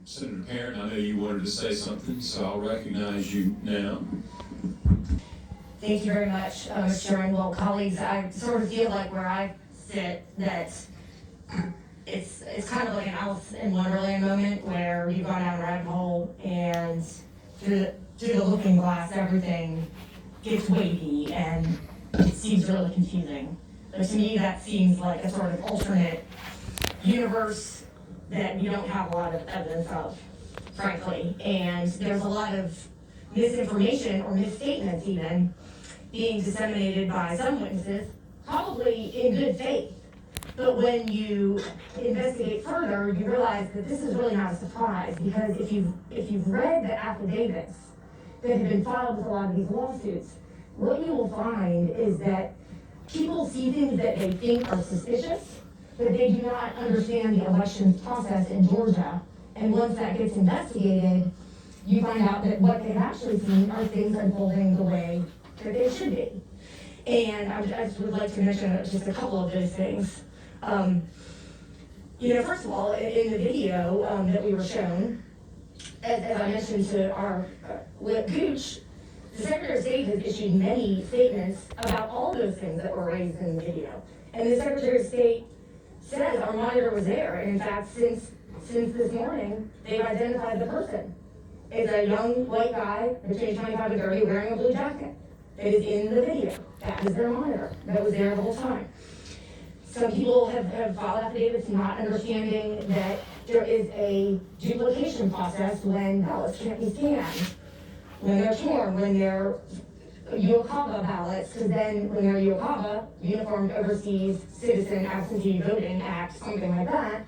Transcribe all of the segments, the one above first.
Senator Parent, I know you wanted to say something, so I'll recognize you now. Thank you very much, Mr. Chairman. Well, colleagues, I sort of feel like where I sit that it's kind of like an Alice in Wonderland moment where you've gone down a rabbit hole and through the looking glass everything gets wavy and it seems really confusing. But to me that seems like a sort of alternate universe that we don't have a lot of evidence of, frankly. And there's a lot of misinformation or misstatements even being disseminated by some witnesses, probably in good faith. But when you investigate further, you realize that this is really not a surprise, because if you've read the affidavits that have been filed with a lot of these lawsuits, what you will find is that people see things that they think are suspicious, but they do not understand the elections process in Georgia. And once that gets investigated, you find out that what they've actually seen are things unfolding the way that they should be. And I just would like to mention just a couple of those things. First of all, in the video that we were shown, as I mentioned to our Whip Gooch, the Secretary of State has issued many statements about all those things that were raised in the video. And the Secretary of State says our monitor was there. And in fact, since this morning, they've identified the person. It's a young white guy between 25 and 30 wearing a blue jacket. It is in the video. That is their monitor. That was there the whole time. Some people have filed affidavits not understanding that there is a duplication process when ballots can't be scanned, when they're torn, when they're UOCAVA ballots, because then when they're UOCAVA, Uniformed Overseas Citizen Absentee Voting Act, something like that,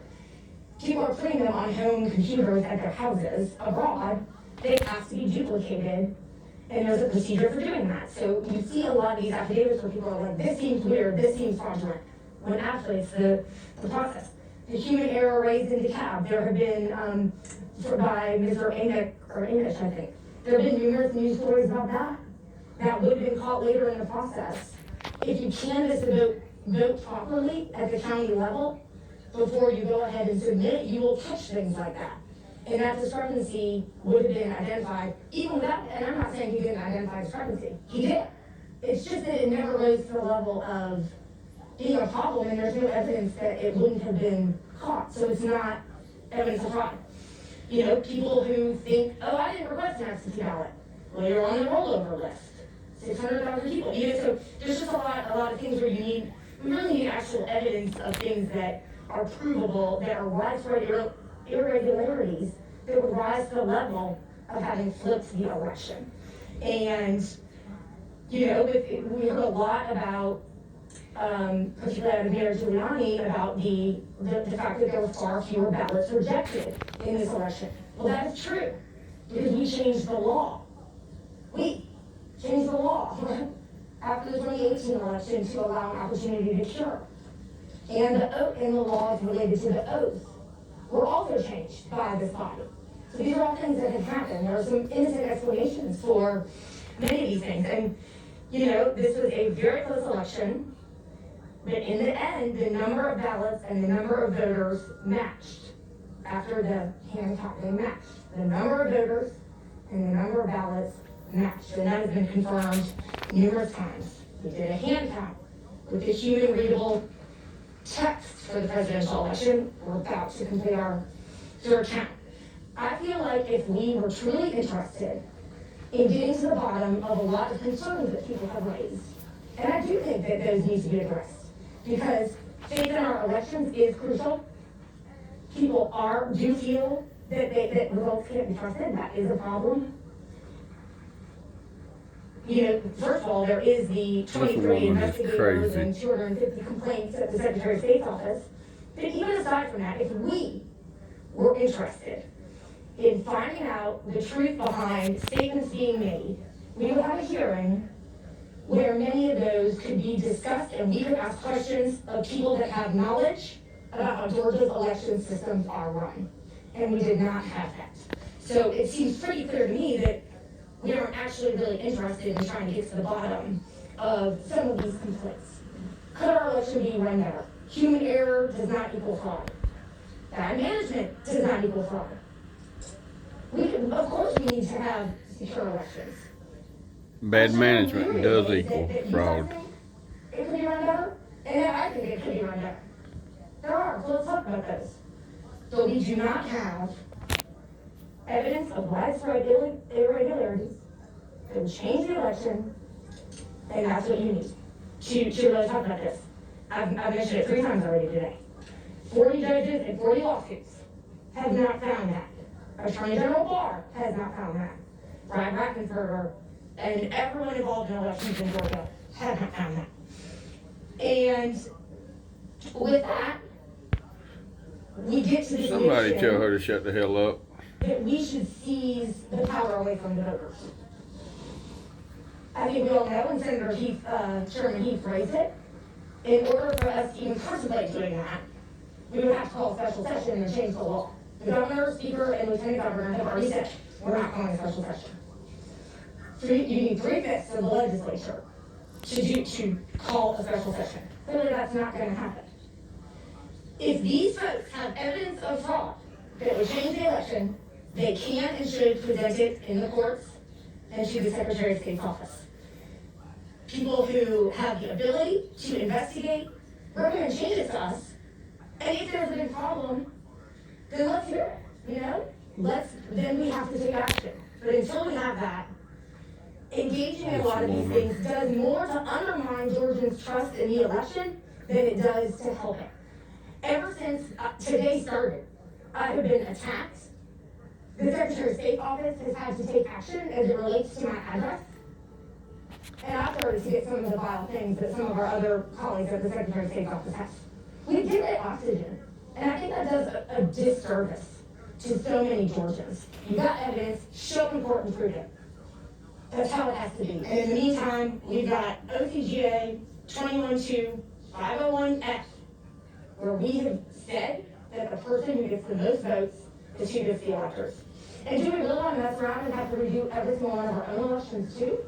people are putting them on home computers at their houses abroad. They have to be duplicated, and there's a procedure for doing that. So you see a lot of these affidavits where people are like, this seems weird, this seems fraudulent, when actually it's the process. The human error raised in DeKalb, there have been, by Mr. English, I think, there have been numerous news stories about that. That would have been caught later in the process. If you canvass the vote properly at the county level, before you go ahead and submit it, you will catch things like that. And that discrepancy would have been identified, even without, and I'm not saying he didn't identify discrepancy. He did. It's just that it never rose to the level of being a problem, and there's no evidence that it wouldn't have been caught. So it's not evidence of fraud. People who think, oh, I didn't request an absentee ballot. Well, you're on the rollover list. 600,000 people. So there's just a lot of things where we really need actual evidence of things that are provable, that are widespread irregularities that would rise to the level of having flipped the election. And, we heard a lot about, particularly out of Mayor Giuliani, about the fact that there were far fewer ballots rejected in this election. Well, that is true, because we changed the law. We changed the law after the 2018 election to allow an opportunity to cure. And the laws related to the oath were also changed by this body. So these are all things that have happened. There are some innocent explanations for many of these things. And, this was a very close election, but in the end, the number of ballots and the number of voters matched. After the hand count, they matched. The number of voters and the number of ballots matched. And that has been confirmed numerous times. We did a hand count with the human readable text for the presidential election. We're about to complete our third count. I feel like if we were truly interested in getting to the bottom of a lot of concerns that people have raised, and I do think that those need to be addressed, because faith in our elections is crucial. People do feel that results can't be trusted. That is a problem. First of all, there is the 23 investigators and 250 complaints at the Secretary of State's office. But even aside from that, if we were interested in finding out the truth behind statements being made, we would have a hearing where many of those could be discussed, and we could ask questions of people that have knowledge about how Georgia's election systems are run. And we did not have that. So it seems pretty clear to me that we aren't actually really interested in trying to get to the bottom of some of these complaints. Could our election be run better? Human error does not equal fraud. Bad management does not equal fraud. Of course, we need to have secure elections. Bad management does equal fraud. It could be run better, and I think it could be run better. There are, so let's talk about those. So we do not have evidence of widespread irregularities that would change the election, and that's what you need to really talk about this. I've mentioned it 3 times already today. 40 judges and 40 lawsuits have not found that. Attorney General Barr has not found that. Brad Raffensperger and everyone involved in elections in Georgia have not found that. And with that, we get to this Somebody mission tell her to shut the hell up. that we should seize the power away from the voters. I think we all know, and Chairman Heath raised it, in order for us to even contemplate doing that, we would have to call a special session and change the law. The governor, speaker, and lieutenant governor have already said, we're not calling a special session. You need 3/5 of the legislature to call a special session. Clearly that's not gonna happen. If these folks have evidence of fraud that would change the election, they can and should present it in the courts and to the Secretary of State's office. People who have the ability to investigate, recommend changes to us, and if there's a big problem, then let's hear it, you know? Then we have to take action. But until we have that, engaging in a lot of these things does more to undermine Georgians' trust in the election than it does to help it. Ever since today started, I have been attacked. The Secretary of State office has had to take action as it relates to my address. And I've started to get some of the vile things that some of our other colleagues at the Secretary of State's office have. We give it oxygen. And I think that does a disservice to so many Georgians. You got evidence, show in court and prove it. That's how it has to be. And in the meantime, we've got OCGA 21-501F, where we have said that the person who gets the most votes is who gets the electors. And do we really want to mess around and have to redo every single one of our own elections too?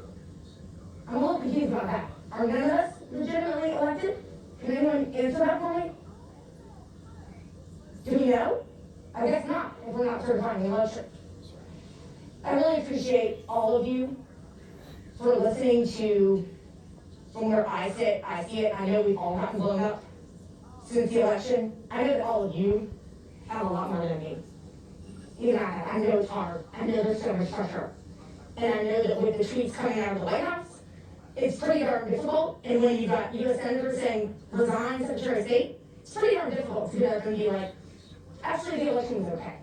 I'm a little confused about that. Are none of us legitimately elected? Can anyone answer that for me? Do we know? I guess not, if we're not certifying the election. I really appreciate all of you for listening to, from where I sit, I see it. I know we've all gotten blown up since the election. I know that all of you have a lot more than me. Even I know it's hard. I know there's so much pressure. And I know that with the tweets coming out of the White House, it's pretty darn difficult. And when you've got U.S. senators saying, resign, Secretary of State, it's pretty darn difficult to get up and be like, actually the election was okay.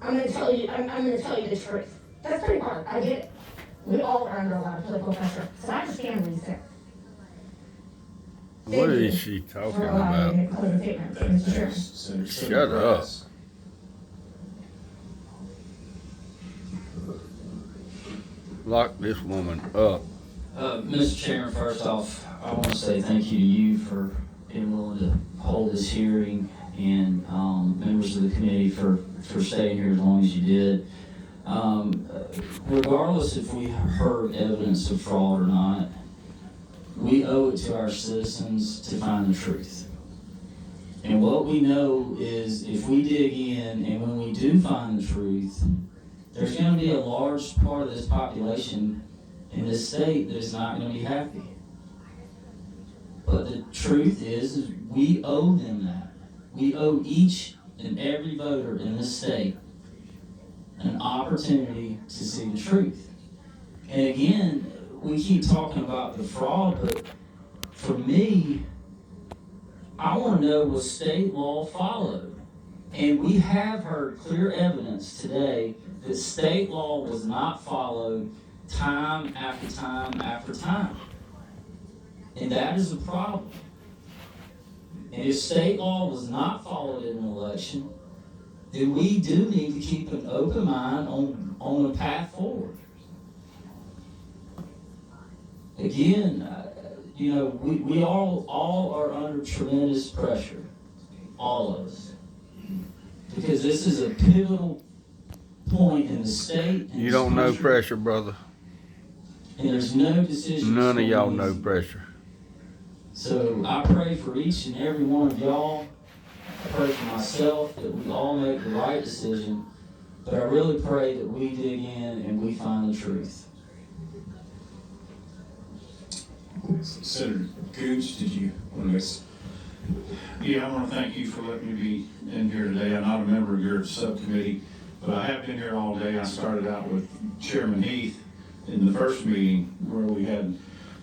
I'm gonna tell you the truth. That's pretty hard, I get it. We all are under a lot of political pressure, so I understand what you said. What is she talking about? Shut up. Lock this woman up. Mr. Chairman, first off, I want to say thank you to you for being willing to hold this hearing, and members of the committee for staying here as long as you did. Regardless if we heard evidence of fraud or not, we owe it to our citizens to find the truth. And what we know is if we dig in and when we do find the truth, there's going to be a large part of this population in this state that is not going to be happy. But the truth is we owe them that. We owe each and every voter in this state an opportunity to see the truth. And again, we keep talking about the fraud, but for me, I want to know, was state law followed? And we have heard clear evidence today that state law was not followed time after time after time. And that is a problem. And if state law was not followed in an election, then we do need to keep an open mind on the path forward. Again, we all are under tremendous pressure, all of us, because this is a pivotal point in the state. You don't know pressure, brother. And there's no decision. None of y'all know pressure. So I pray for each and every one of y'all I pray for myself that we all make the right decision, but I really pray that we dig in and we find the truth. Senator Gooch, did you want to make? Yeah, I want to thank you for letting me be in here today. I'm not a member of your subcommittee, but I have been here all day. I started out with Chairman Heath in the first meeting where we had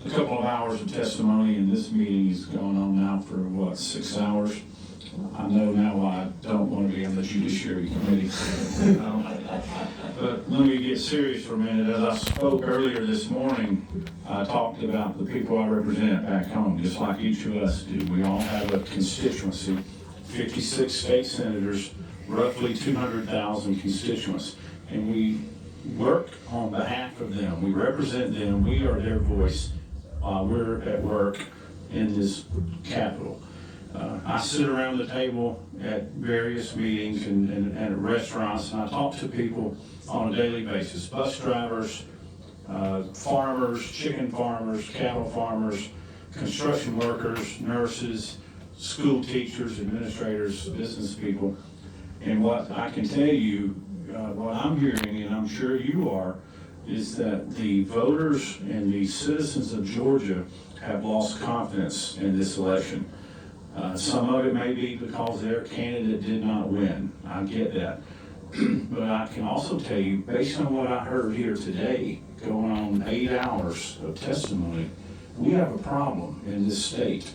a couple of hours of testimony, and this meeting is going on now for, 6 hours? I know now why I don't want to be on the Judiciary Committee. But let me get serious for a minute. As I spoke earlier this morning, I talked about the people I represent back home, just like each of us do. We all have a constituency, 56 state senators, roughly 200,000 constituents, and we work on behalf of them. We represent them. We are their voice while we're at work in this Capitol. I sit around the table at various meetings and at restaurants, and I talk to people on a daily basis, bus drivers, farmers, chicken farmers, cattle farmers, construction workers, nurses, school teachers, administrators, business people. And what I can tell you, what I'm hearing, and I'm sure you are, is that the voters and the citizens of Georgia have lost confidence in this election. Some of it may be because their candidate did not win. I get that. But I can also tell you, based on what I heard here today, going on 8 hours of testimony, we have a problem in this state.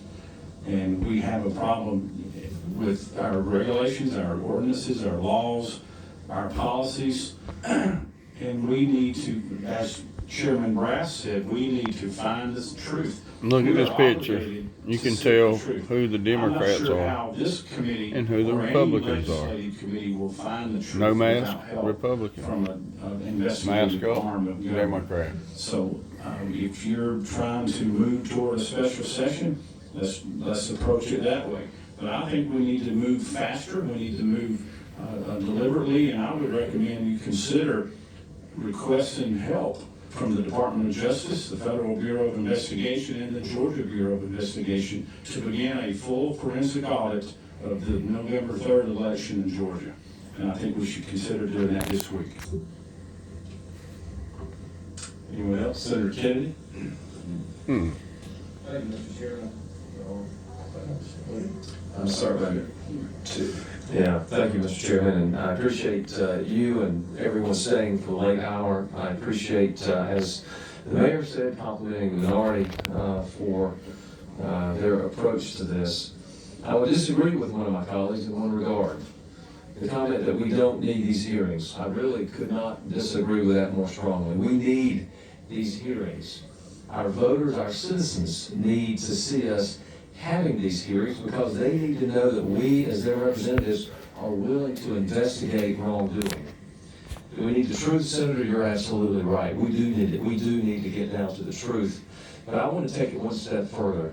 And we have a problem with our regulations, our ordinances, our laws, our policies. And we need to, as Chairman Brass said, we need to find this truth. Look at We this are picture. obligated You to can seek tell the truth. who the Democrats I'm not sure are how this committee and who the or any Republicans are. legislative committee will find the truth No mask, without help Republican. from an investigative Mask arm up, of government. Democrat. So if you're trying to move toward a special session, let's approach it that way. But I think we need to move faster. We need to move deliberately, and I would recommend you consider requesting help from the Department of Justice, the Federal Bureau of Investigation, and the Georgia Bureau of Investigation to begin a full forensic audit of the November 3rd election in Georgia. And I think we should consider doing that this week. Anyone else? Senator Kennedy? Thank you, Mr. Chairman. I'm sorry about it. Yeah, thank you, Mr. Chairman, and I appreciate you and everyone staying for the late hour. I appreciate, as the mayor said, complimenting the minority for their approach to this. I would disagree with one of my colleagues in one regard. The comment that we don't need these hearings, I really could not disagree with that more strongly. We need these hearings. Our voters, our citizens need to see us having these hearings because they need to know that we, as their representatives, are willing to investigate wrongdoing. Do we need the truth, Senator? You're absolutely right. We do need it. We do need to get down to the truth. But I want to take it one step further.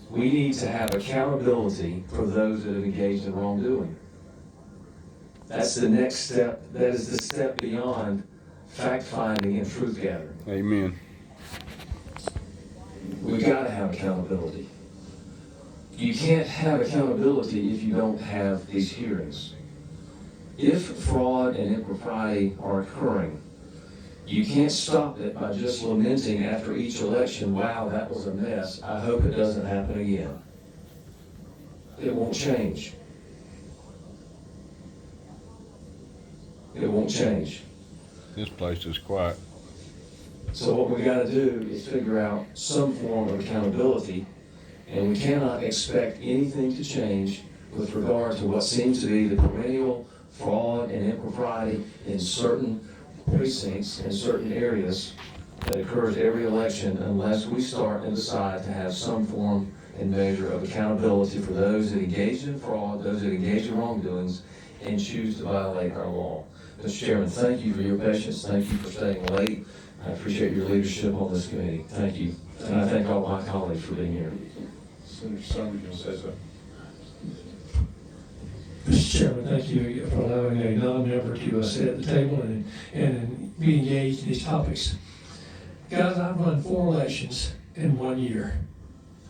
We need to have accountability for those that have engaged in wrongdoing. That's the next step. That is the step beyond fact-finding and truth-gathering. Amen. We've got to have accountability. You can't have accountability if you don't have these hearings. If fraud and impropriety are occurring, you can't stop it by just lamenting after each election, wow, that was a mess. I hope it doesn't happen again. It won't change. It won't change. This place is quiet. So what we got to do is figure out some form of accountability, and we cannot expect anything to change with regard to what seems to be the perennial fraud and impropriety in certain precincts and certain areas that occurs every election unless we start and decide to have some form and measure of accountability for those that engage in fraud, those that engage in wrongdoings, and choose to violate our law. Mr. Chairman, thank you for your patience. Thank you for staying late. I appreciate your leadership on this committee. Thank you. And I thank all my colleagues for being here. Senator Summers, you'll say so. Mr. Chairman, thank you for allowing a non-member to sit at the table and be engaged in these topics. Guys, I've run 4 elections in 1 year.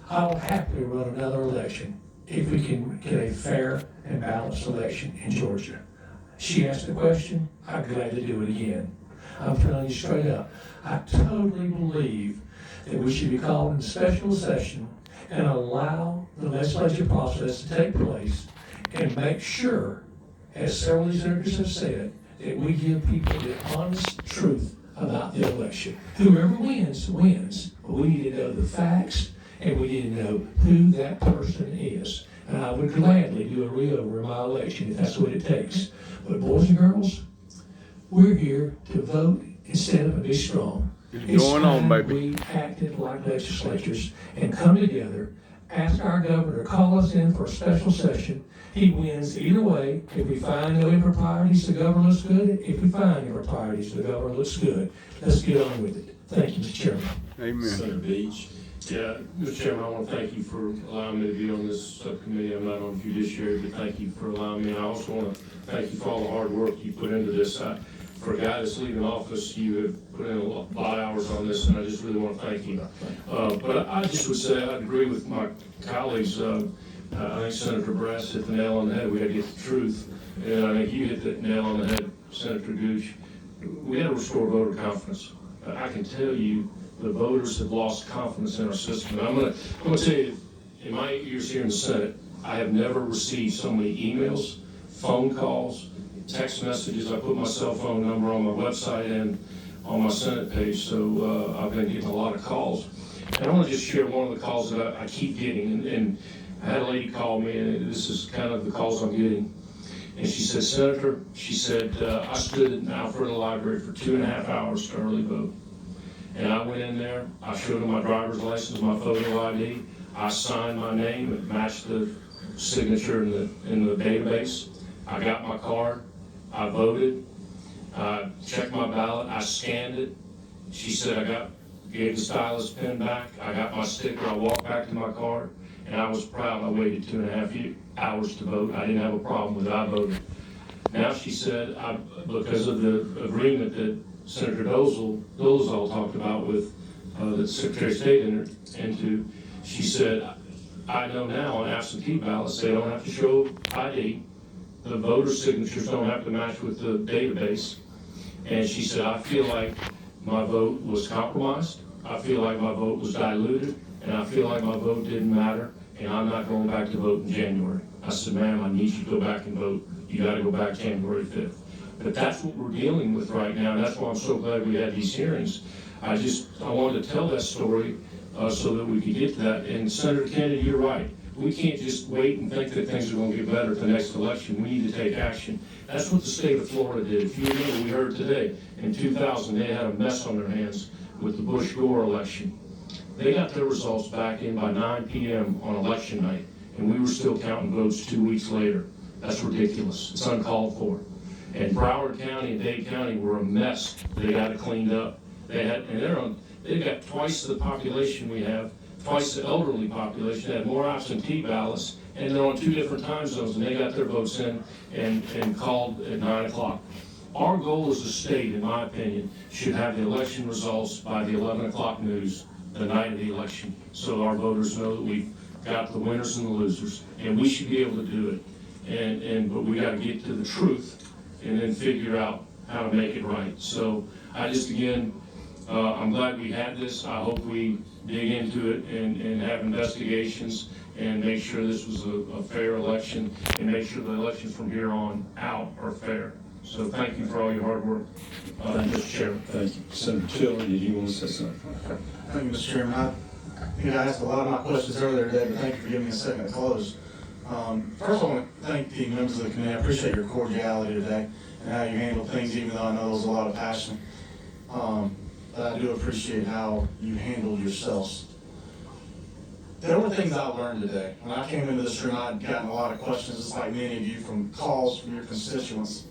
I will happily run another election if we can get a fair and balanced election in Georgia. She asked the question, I'm glad to do it again. I'm telling you straight up, I totally believe that we should be called in special session and allow the legislative process to take place and make sure, as several of these senators have said, that we give people the honest truth about the election. Whoever wins, wins, but we need to know the facts and we need to know who that person is. And I would gladly do a re-over in my election if that's what it takes. But boys and girls, we're here to vote instead of to be strong. It's going on, baby. We acted like legislatures and come together, ask our governor to call us in for a special session. He wins either way. If we find no improprieties, the governor looks good. If we find improprieties, the governor looks good. Let's get on with it. Thank you, Mr. Chairman. Amen. Senator Beach. Yeah, Mr. Chairman, I want to thank you for allowing me to be on this subcommittee. I'm not on judiciary, but thank you for allowing me. And I also want to thank you for all the hard work you put into this. For a guy that's leaving office, you have put in a lot of hours on this, and I just really want to thank you. But I just would say I agree with my colleagues. I think Senator Brass hit the nail on the head. We got to get the truth. And I think you hit the nail on the head, Senator Gooch. We got to restore voter confidence. I can tell you the voters have lost confidence in our system. And I'm going to tell you, in my 8 years here in the Senate, I have never received so many emails, phone calls, text messages. I put my cell phone number on my website and on my Senate page, so I've been getting a lot of calls. And I want to just share one of the calls that I keep getting. And I had a lady call me, and this is kind of the calls I'm getting. And she said, Senator, she said, I stood in Alfredo Library for 2.5 hours to early vote. And I went in there, I showed them my driver's license, my photo ID, I signed my name, it matched the signature in the database. I got my card, I voted, I checked my ballot, I scanned it. She said gave the stylus pen back, I got my sticker, I walked back to my car, and I was proud I waited 2.5 hours to vote. I didn't have a problem with it, I voted. Now she said, because of the agreement that Senator Dolezal talked about with the Secretary of State into, she said, I know now on absentee ballots, they don't have to show ID. The voter signatures don't have to match with the database. And she said, I feel like my vote was compromised. I feel like my vote was diluted. And I feel like my vote didn't matter. And I'm not going back to vote in January. I said, ma'am, I need you to go back and vote. You got to go back January 5th. But that's what we're dealing with right now, and that's why I'm so glad we had these hearings. I wanted to tell that story so that we could get to that. And Senator Kennedy, you're right. We can't just wait and think that things are going to get better at the next election. We need to take action. That's what the state of Florida did. If you remember, we heard today, in 2000, they had a mess on their hands with the Bush-Gore election. They got their results back in by 9 p.m. on election night, and we were still counting votes 2 weeks later. That's ridiculous. It's uncalled for. And Broward County and Dade County were a mess. They got it cleaned up. They've got twice the population we have, twice the elderly population. They had more absentee ballots, and they're on 2 different time zones, and they got their votes in and called at 9 o'clock. Our goal as a state, in my opinion, should have the election results by the 11 o'clock news the night of the election, so our voters know that we've got the winners and the losers, and we should be able to do it. But we got to get to the truth and then figure out how to make it right. So I'm glad we had this. I hope we dig into it and have investigations and make sure this was a fair election and make sure the elections from here on out are fair. So thank you for all your hard work, Mr. Chairman. Thank you. Senator Tiller, did you want to say something? Thank you, Mr. Chairman. I asked a lot of my questions earlier today, but thank you for giving me a second to close. First, I want to thank the members of the committee. I appreciate your cordiality today and how you handled things, even though I know there was a lot of passion. But I do appreciate how you handled yourselves. There were things I learned today. When I came into this room, I'd gotten a lot of questions, just like many of you, from calls from your constituents.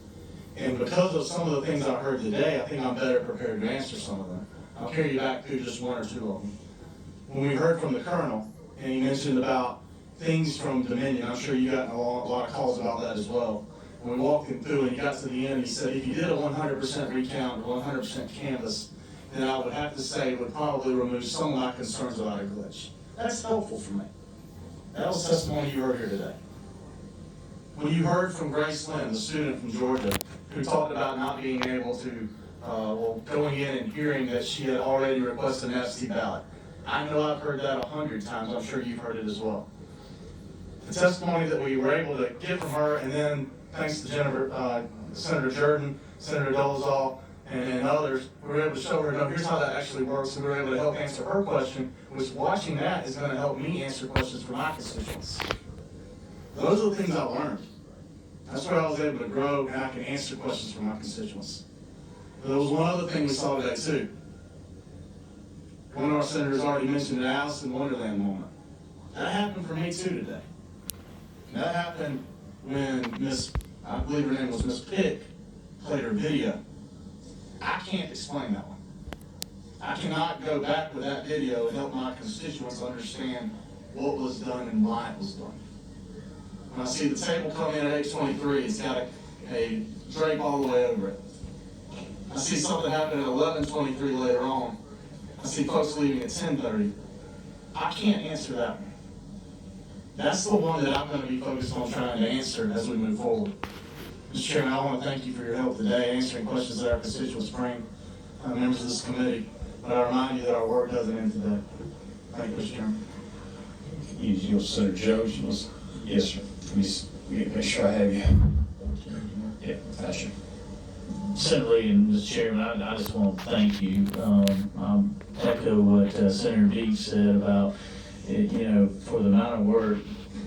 And because of some of the things I heard today, I think I'm better prepared to answer some of them. I'll carry you back through just 1 or 2 of them. When we heard from the Colonel, and he mentioned about things from Dominion, I'm sure you got a lot of calls about that as well. When we walked him through and he got to the end, he said, if you did a 100% recount or 100% canvass, then I would have to say it would probably remove some of my concerns about a glitch. That's helpful for me. That was testimony you heard here today. When you heard from Grace Lynn, the student from Georgia, who talked about not being able to, going in and hearing that she had already requested an absentee ballot. I know I've heard that 100 times. I'm sure you've heard it as well. The testimony that we were able to get from her, and then thanks to Senator Jordan, Senator Dolezal, and others, we were able to show her, no, here's how that actually works, and we were able to help answer her question, which watching that is going to help me answer questions for my constituents. Those are the things I learned. That's where I was able to grow, and I can answer questions for my constituents. But there was one other thing we saw today, too. One of our senators already mentioned the Alice in Wonderland moment. That happened for me, too, today. And that happened when I believe her name was Miss Pick, played her video. I can't explain that one. I cannot go back with that video and help my constituents understand what was done and why it was done. When I see the table come in at 8:23, it's got a drape all the way over it. I see something happen at 11:23 later on. I see folks leaving at 10:30. I can't answer that one. That's the one that I'm going to be focused on trying to answer as we move forward. Mr. Chairman, I want to thank you for your help today answering questions that our constituents bring, members of this committee. But I remind you that our work doesn't end today. Thank you, Mr. Chairman. You, Senator Jones, yes, sir. Let me make sure I have you. Yeah, gotcha. Senator Lee and Mr. Chairman, I just want to thank you. Echo what Senator Beach said about, for the amount of work,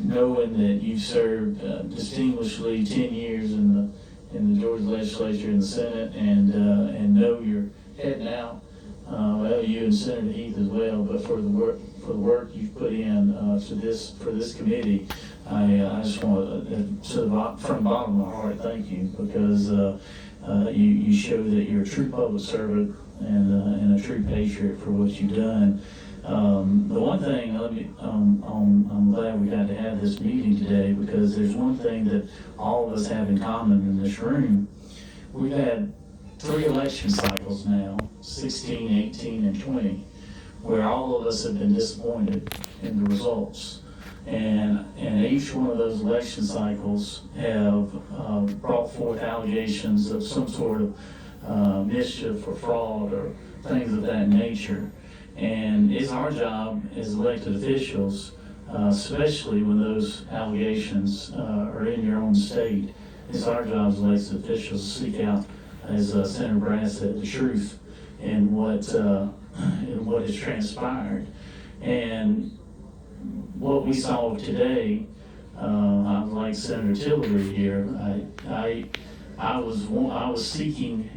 knowing that you served distinguishedly 10 years in the Georgia legislature and the Senate, and know you're heading out. Well, you and Senator Heath as well, but for the work you've put in for this committee, I just want to, from the bottom of my heart, thank you, because you show that you're a true public servant and a true patriot for what you've done. The one thing, I'm glad we got to have this meeting today, because there's one thing that all of us have in common in this room. We've had 3 election cycles now, 16, 18, and 20, where all of us have been disappointed in the results. And each one of those election cycles have brought forth allegations of some sort of mischief or fraud or things of that nature. And it's our job as elected officials, especially when those allegations are in your own state, it's our job as elected officials to seek out, as Senator Brass said, the truth in what has transpired. And what we saw today, I'm like Senator Tillery here. I was seeking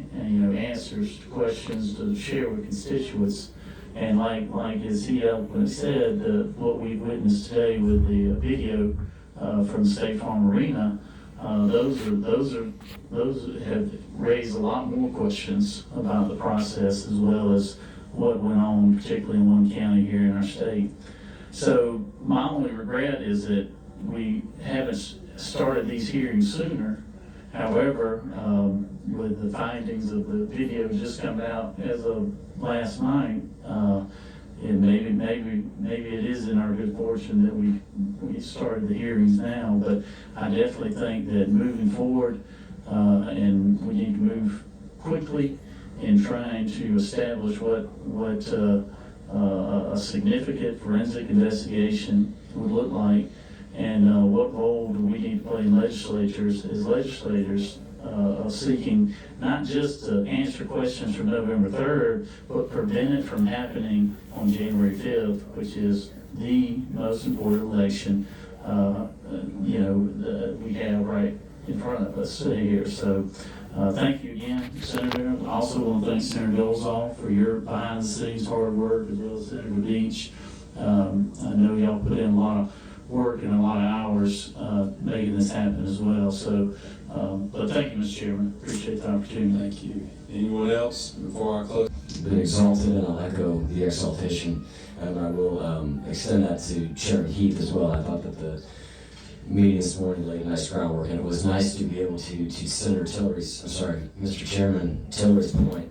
answers to questions to share with constituents, and like as he eloquently said, what we witnessed today with the video from State Farm Arena, those have raised a lot more questions about the process, as well as what went on, particularly in one county here in our state. So my only regret is that we haven't started these hearings sooner. However, with the findings of the video just come out as of last night, and maybe it is in our good fortune that we started the hearings now. But I definitely think that moving forward, and we need to move quickly in trying to establish what a significant forensic investigation would look like, and what role do we need to play in legislators of seeking not just to answer questions from November 3rd, but prevent it from happening on January 5th, which is the most important election we have right in front of us here. So thank you again, Senator. I also want to thank Senator Dolezal for your behind-the-scenes hard work, as well as Senator Beach. I know y'all put in a lot of work and a lot of hours making this happen as well. So, but thank you, Mr. Chairman. Appreciate the opportunity. Thank you. Anyone else before I close? Been exalted, and I'll echo the exaltation, and I will extend that to Chairman Heath as well. I thought that the meeting this morning laid nice groundwork, and it was nice to be able to Mr. Chairman Tillery's point,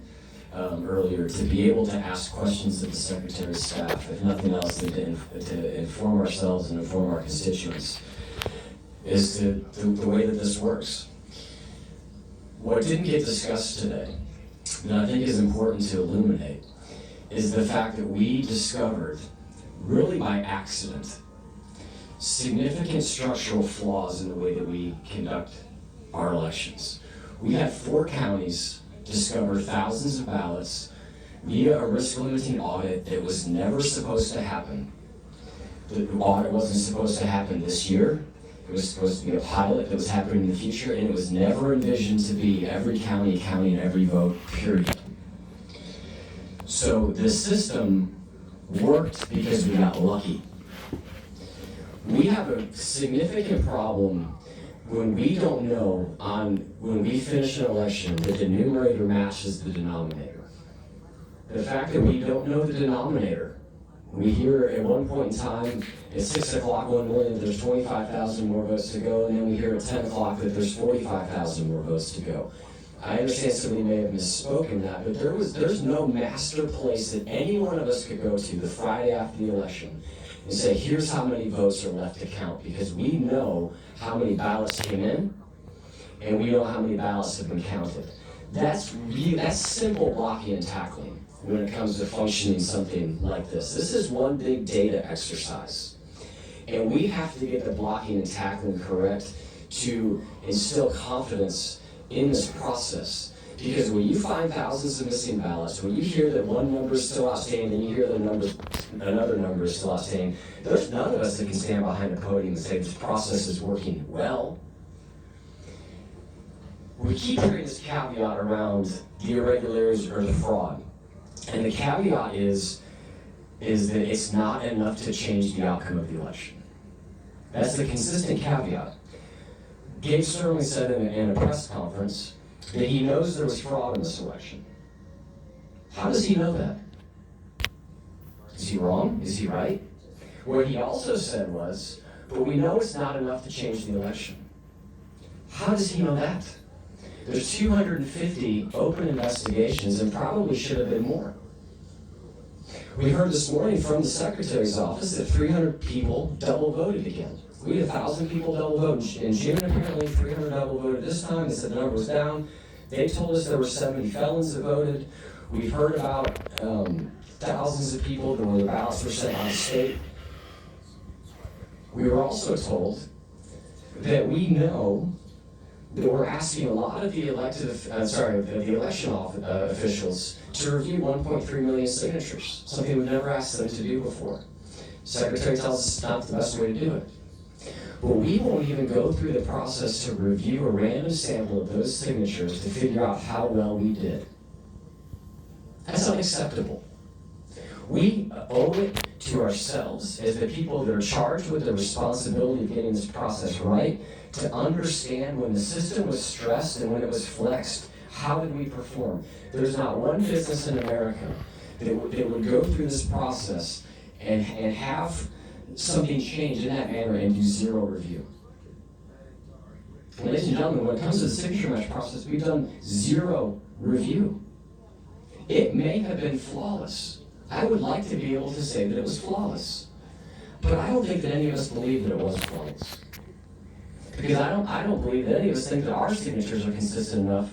earlier, to be able to ask questions of the Secretary's staff, if nothing else, than to inform ourselves and inform our constituents, is the way that this works. What didn't get discussed today, that I think is important to illuminate, is the fact that we discovered, really by accident, significant structural flaws in the way that we conduct our elections. We had 4 counties discover thousands of ballots via a risk-limiting audit that was never supposed to happen. The audit wasn't supposed to happen this year. It was supposed to be a pilot that was happening in the future, and it was never envisioned to be every county counting every vote, period. So the system worked because we got lucky. We have a significant problem when we don't know when we finish an election that the numerator matches the denominator. The fact that we don't know the denominator. We hear at one point in time at 6 o'clock one morning that there's 25,000 more votes to go, and then we hear at 10 o'clock that there's 45,000 more votes to go. I understand somebody may have misspoken that, but there's no master place that any one of us could go to the Friday after the election and say, here's how many votes are left to count, because we know how many ballots came in, and we know how many ballots have been counted. That's simple blocking and tackling when it comes to functioning something like this. This is one big data exercise. And we have to get the blocking and tackling correct to instill confidence in this process. Because when you find thousands of missing ballots, when you hear that one number is still outstanding, and you hear another number is still outstanding, there's none of us that can stand behind a podium and say this process is working well. We keep hearing this caveat around the irregularities or the fraud. And the caveat is that it's not enough to change the outcome of the election. That's the consistent caveat. Gabe Sterling said in a press conference that he knows there was fraud in this election. How does he know that? Is he wrong? Is he right? What he also said was, but we know it's not enough to change the election. How does he know that? There's 250 open investigations and probably should have been more. We heard this morning from the Secretary's office that 300 people double voted again. We had 1,000 people double vote in June, apparently 300 double voted this time. They said the number was down. They told us there were 70 felons that voted. We've heard about thousands of people where their ballots were sent out of state. We were also told that we know that we're asking a lot of the election officials to review 1.3 million signatures, something we've never asked them to do before. Secretary tells us it's not the best way to do it. But we won't even go through the process to review a random sample of those signatures to figure out how well we did. That's unacceptable. We owe it to ourselves as the people that are charged with the responsibility of getting this process right to understand when the system was stressed and when it was flexed, how did we perform? There's not one business in America that would go through this process and have something change in that manner and do zero review. And ladies and gentlemen, when it comes to the signature match process, we've done zero review. It may have been flawless. I would like to be able to say that it was flawless. But I don't think that any of us believe that it was flawless. Because I don't believe that any of us think that our signatures are consistent enough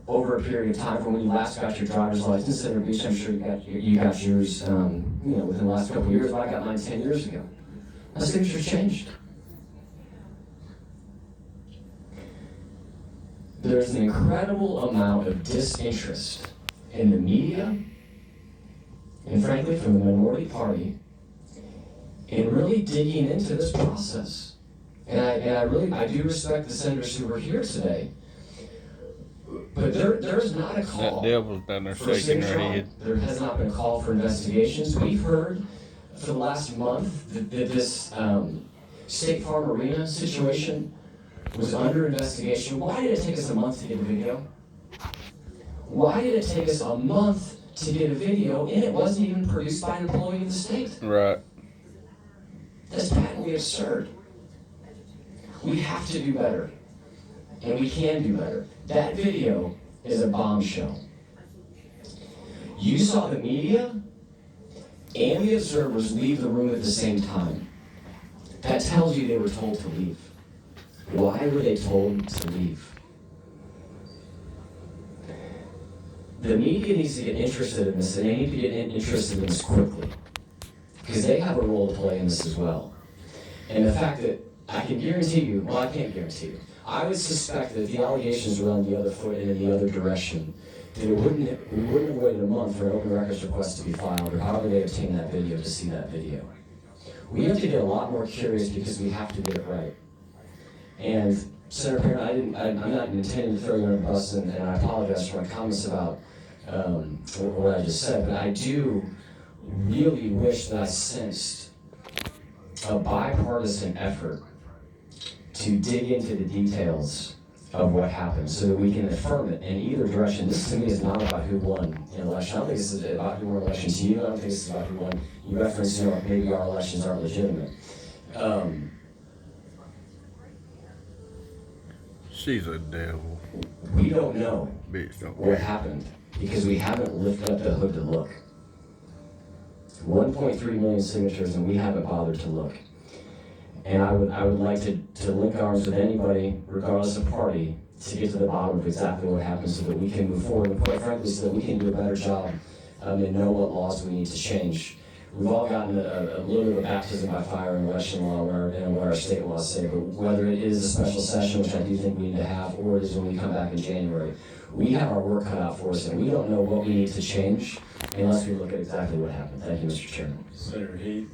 over a period of time from when you last got your driver's license. Center Beach, I'm sure you got yours within the last couple of years, but I got mine 10 years ago. My signature changed. There's an incredible amount of disinterest in the media, and frankly from the minority party, in really digging into this process. And I do respect the senators who are here today, but there's not a call. That devil's down there for shaking her signature. head. There has not been a call for investigations. We've heard for the last month that this State Farm Arena situation was under investigation. Why did it take us a month to get a video? Why did it take us a month to get a video and it wasn't even produced by an employee of the state? Right. That's patently absurd. We have to do better, and we can do better. That video is a bombshell. You saw the media and the observers leave the room at the same time. That tells you they were told to leave. Why were they told to leave? The media needs to get interested in this, and they need to get interested in this quickly, because they have a role to play in this as well. And the fact that I can guarantee you, well, I can't guarantee you, I would suspect that if the allegations were on the other foot and in the other direction, that we wouldn't have waited a month for an open records request to be filed, or however they obtain that video to see that video. We have to get a lot more curious because we have to get it right. And Senator Perrin, I'm not intending to throw you on the bus, and I apologize for my comments about what I just said, but I do really wish that I sensed a bipartisan effort to dig into the details of what happened so that we can affirm it in either direction. This to me is not about who won an election. I don't think this is about who won elections to you. I don't think this is about who won. You referenced, maybe our elections aren't legitimate. She's a devil. We don't know Bitch, don't what happened because we haven't lifted up the hood to look. 1.3 million signatures, and we haven't bothered to look. And I would like to link arms with anybody, regardless of party, to get to the bottom of exactly what happened so that we can move forward, and quite frankly, so that we can do a better job and know what laws we need to change. We've all gotten a little bit of a baptism by fire in election law and what our state laws say, but whether it is a special session, which I do think we need to have, or it is when we come back in January, we have our work cut out for us, and we don't know what we need to change unless we look at exactly what happened. Thank you, Mr. Chairman. Senator Heath.